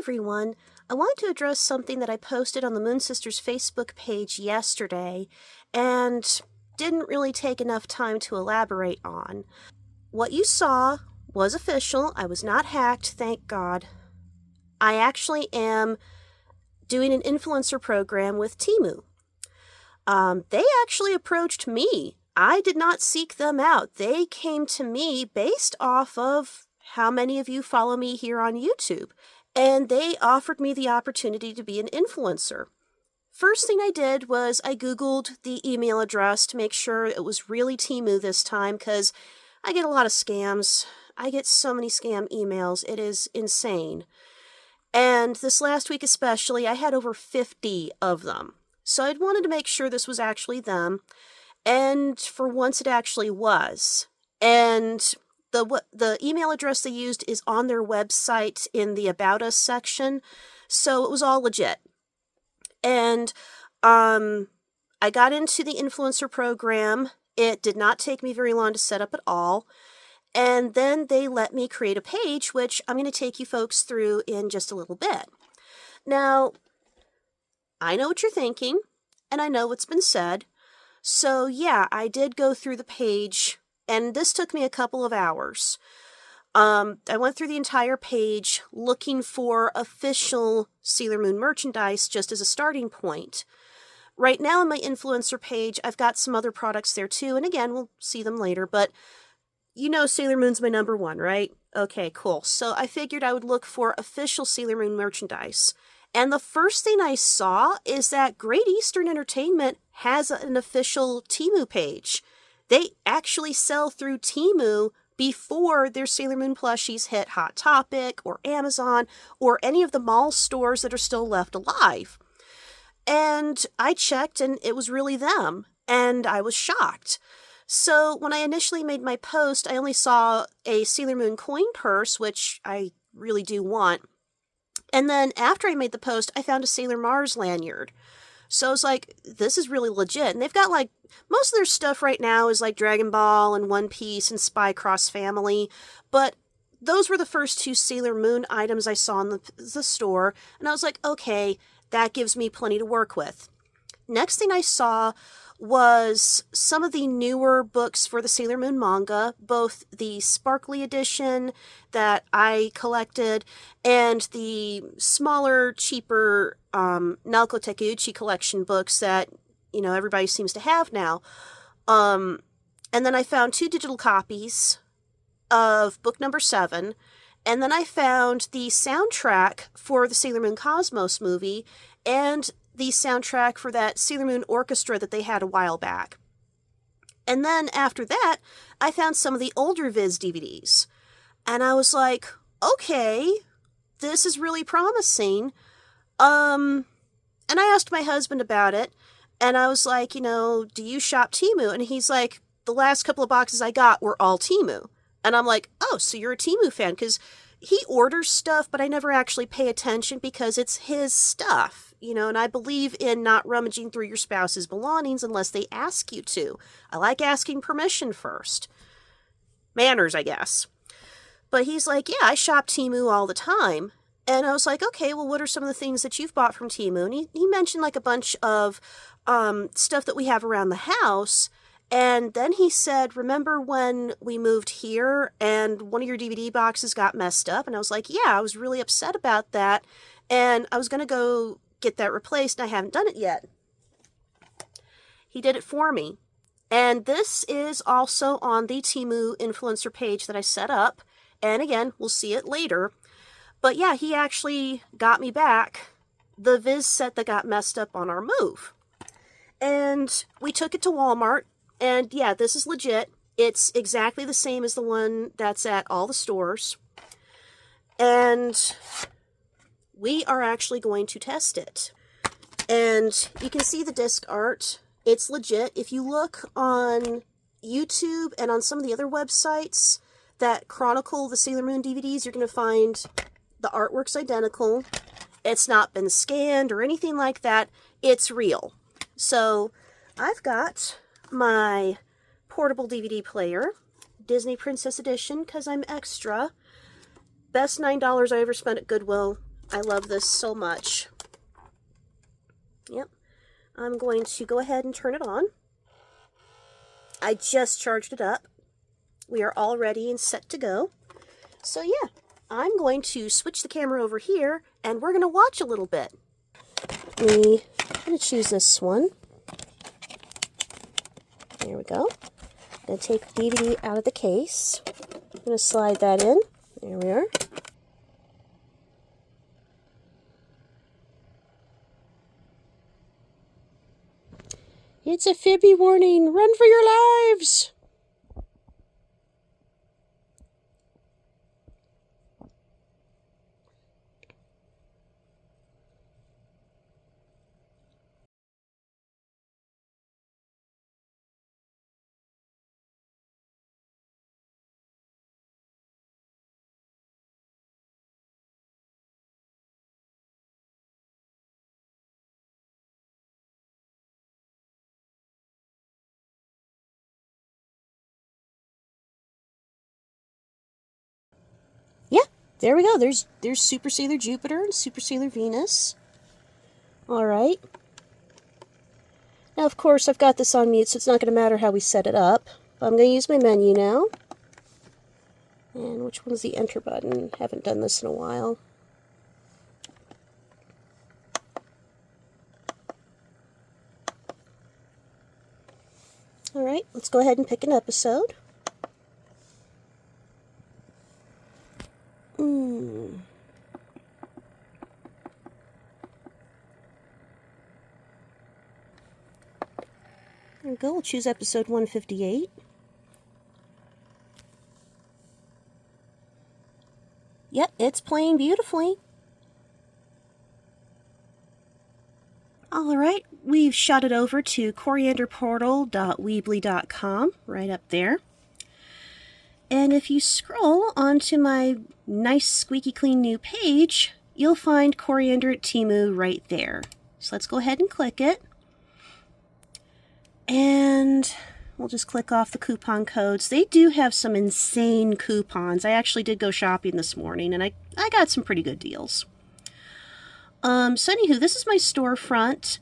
everyone. I wanted to address something that I posted on the Moon Sisters Facebook page yesterday and didn't really take enough time to elaborate on. What you saw was official. I was not hacked, thank God. I actually am doing an influencer program with Temu. They actually approached me. I did not seek them out. They came to me based off of how many of you follow me here on YouTube. And they offered me the opportunity to be an influencer. First thing I did was I Googled the email address to make sure it was really Temu this time, because I get a lot of scams. I get so many scam emails. It is insane. And this last week especially, I had over 50 of them. So I wanted to make sure this was actually them. And for once it actually was. And the email address they used is on their website in the About Us section. So it was all legit. And I got into the influencer program. It did not take me very long to set up at all. And then they let me create a page, which I'm going to take you folks through in just a little bit. Now, I know what you're thinking, and I know what's been said. So yeah, I did go through the page, and this took me a couple of hours. I went through the entire page looking for official Sailor Moon merchandise just as a starting point. Right now on my influencer page, I've got some other products there too, and again, we'll see them later, but you know Sailor Moon's my number one, right? Okay, cool. So I figured I would look for official Sailor Moon merchandise. And the first thing I saw is that Great Eastern Entertainment has an official Temu page. They actually sell through Temu before their Sailor Moon plushies hit Hot Topic or Amazon or any of the mall stores that are still left alive. And I checked and it was really them. And I was shocked. So when I initially made my post, I only saw a Sailor Moon coin purse, which I really do want. And then after I made the post, I found a Sailor Mars lanyard. So I was like, this is really legit. And they've got like, most of their stuff right now is like Dragon Ball and One Piece and Spy Cross Family. But those were the first two Sailor Moon items I saw in the store. And I was like, okay, that gives me plenty to work with. Next thing I saw was some of the newer books for the Sailor Moon manga, both the Sparkly edition that I collected and the smaller, cheaper Naoko Takeuchi collection books that, you know, everybody seems to have now. And then I found 2 digital copies of book number 7, and then I found the soundtrack for the Sailor Moon Cosmos movie and the soundtrack for that Sailor Moon orchestra that they had a while back. And then after that, I found some of the older Viz DVDs. And I was like, okay, this is really promising. And I asked my husband about it, and I was like, you know, do you shop Temu? And he's like, the last couple of boxes I got were all Temu. And I'm like, oh, so you're a Temu fan? Because he orders stuff, but I never actually pay attention because it's his stuff. You know, and I believe in not rummaging through your spouse's belongings unless they ask you to. I like asking permission first. Manners, I guess. But he's like, yeah, I shop Temu all the time. And I was like, okay, well, what are some of the things that you've bought from Temu? And he mentioned like a bunch of stuff that we have around the house. And then he said, remember when we moved here and one of your DVD boxes got messed up? And I was like, yeah, I was really upset about that. And I was going to go get that replaced, and I haven't done it yet. He did it for me. And this is also on the Temu influencer page that I set up. And again, we'll see it later. But yeah, he actually got me back the Viz set that got messed up on our move. And we took it to Walmart. And yeah, this is legit. It's exactly the same as the one that's at all the stores. And we are actually going to test it. And you can see the disc art. It's legit. If you look on YouTube and on some of the other websites that chronicle the Sailor Moon DVDs, you're going to find the artwork's identical. It's not been scanned or anything like that. It's real. So I've got my portable DVD player, Disney Princess Edition, because I'm extra. Best $9 I ever spent at Goodwill. I love this so much. Yep. I'm going to go ahead and turn it on. I just charged it up. We are all ready and set to go. So yeah, I'm going to switch the camera over here and we're going to watch a little bit. I'm going to choose this one. There we go. I'm going to take the DVD out of the case. I'm going to slide that in. There we are. It's a Fibby warning. Run for your lives! Yeah, there we go. There's Super Sailor Jupiter and Super Sailor Venus. Alright. Now, of course, I've got this on mute, so it's not going to matter how we set it up. But I'm going to use my menu now. And which one's the enter button? Haven't done this in a while. Alright, let's go ahead and pick an episode. There we go, we'll choose episode 158. Yep, it's playing beautifully. Alright, we've shot it over to corianderportal.weebly.com, right up there. And if you scroll onto my nice squeaky clean new page, you'll find Coriander at Temu right there. So let's go ahead and click it. And we'll just click off the coupon codes. They do have some insane coupons. I actually did go shopping this morning and I got some pretty good deals. So anywho, this is my storefront.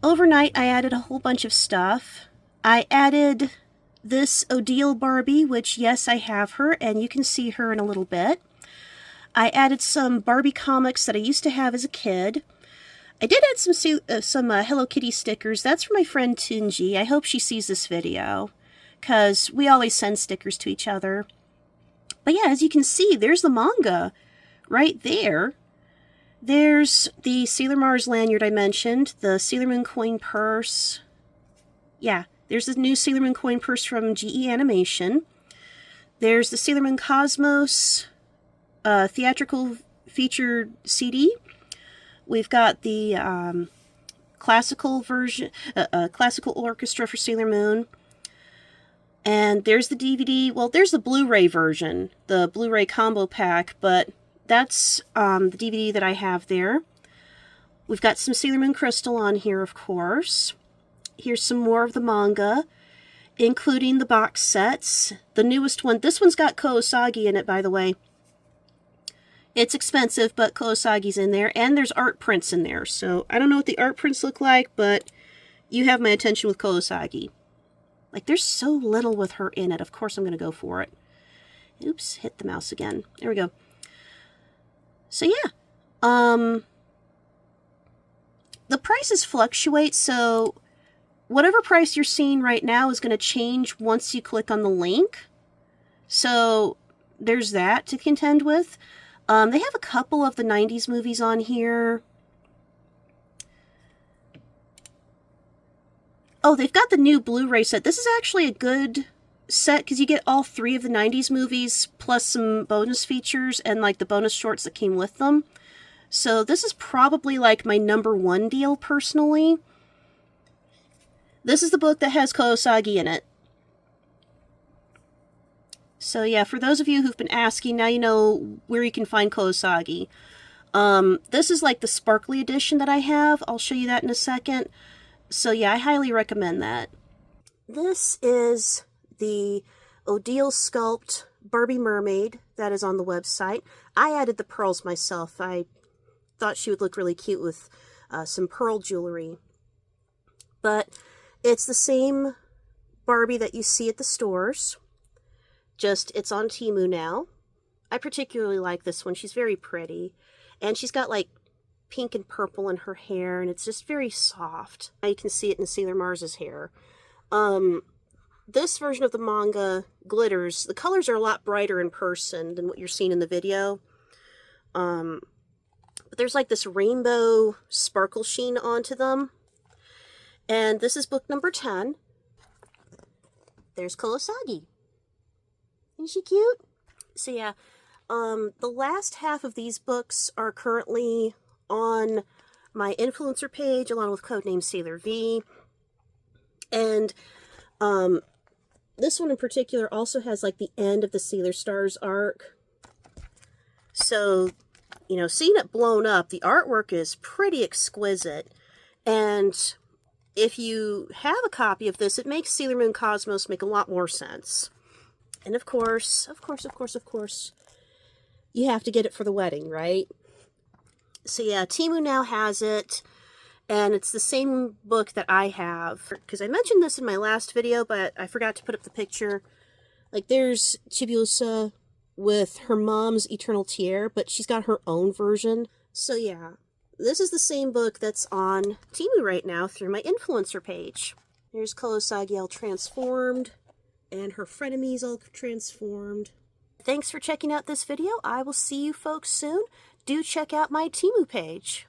Overnight I added a whole bunch of stuff. I added this Odile Barbie, which yes, I have her, and you can see her in a little bit. I added some Barbie comics that I used to have as a kid. I did add some Hello Kitty stickers. That's for my friend Tunji. I hope she sees this video, because we always send stickers to each other. But yeah, as you can see, there's the manga right there. There's the Sailor Mars lanyard I mentioned, the Sailor Moon coin purse. Yeah, there's the new Sailor Moon coin purse from GE Animation. There's the Sailor Moon Cosmos theatrical featured CD. We've got the classical version, classical orchestra for Sailor Moon. And there's the DVD. Well, there's the Blu-ray version, the Blu-ray combo pack, but that's the DVD that I have there. We've got some Sailor Moon Crystal on here, of course. Here's some more of the manga, including the box sets. The newest one, this one's got Kousagi in it, by the way. It's expensive, but Kousagi's in there, and there's art prints in there. So, I don't know what the art prints look like, but you have my attention with Kousagi. Like, there's so little with her in it. Of course I'm going to go for it. Oops, hit the mouse again. There we go. So, yeah. The prices fluctuate, so whatever price you're seeing right now is going to change once you click on the link. So, there's that to contend with. They have a couple of the 90s movies on here. Oh, they've got the new Blu-ray set. This is actually a good set because you get all 3 of the 90s movies plus some bonus features and like the bonus shorts that came with them. So this is probably like my #1 deal personally. This is the book that has Kousagi in it. So yeah, for those of you who've been asking, now you know where you can find Kousagi. This is like the sparkly edition that I have. I'll show you that in a second. So yeah, I highly recommend that. This is the Odile Sculpt Barbie Mermaid that is on the website. I added the pearls myself. I thought she would look really cute with some pearl jewelry. But it's the same Barbie that you see at the stores, just it's on Temu now. I particularly like this one. She's very pretty, and she's got like pink and purple in her hair, and it's just very soft. Now you can see it in Sailor Mars's hair. This version of the manga glitters. The colors are a lot brighter in person than what you're seeing in the video. But there's like this rainbow sparkle sheen onto them. And this is book number 10. There's Kurosagi. Isn't she cute? So yeah, the last half of these books are currently on my influencer page along with Codename Sailor V. And this one in particular also has like the end of the Sailor Stars arc. So, you know, seeing it blown up, the artwork is pretty exquisite. And if you have a copy of this, it makes Sailor Moon Cosmos make a lot more sense. And of course, you have to get it for the wedding, right? So yeah, Temu now has it, and it's the same book that I have. Because I mentioned this in my last video, but I forgot to put up the picture. Like, there's Chibiusa with her mom's Eternal Tier, but she's got her own version. So yeah, this is the same book that's on Temu right now through my influencer page. Here's Kurosagi all transformed, and her frenemies all transformed. Thanks for checking out this video. I will see you folks soon. Do check out my Temu page.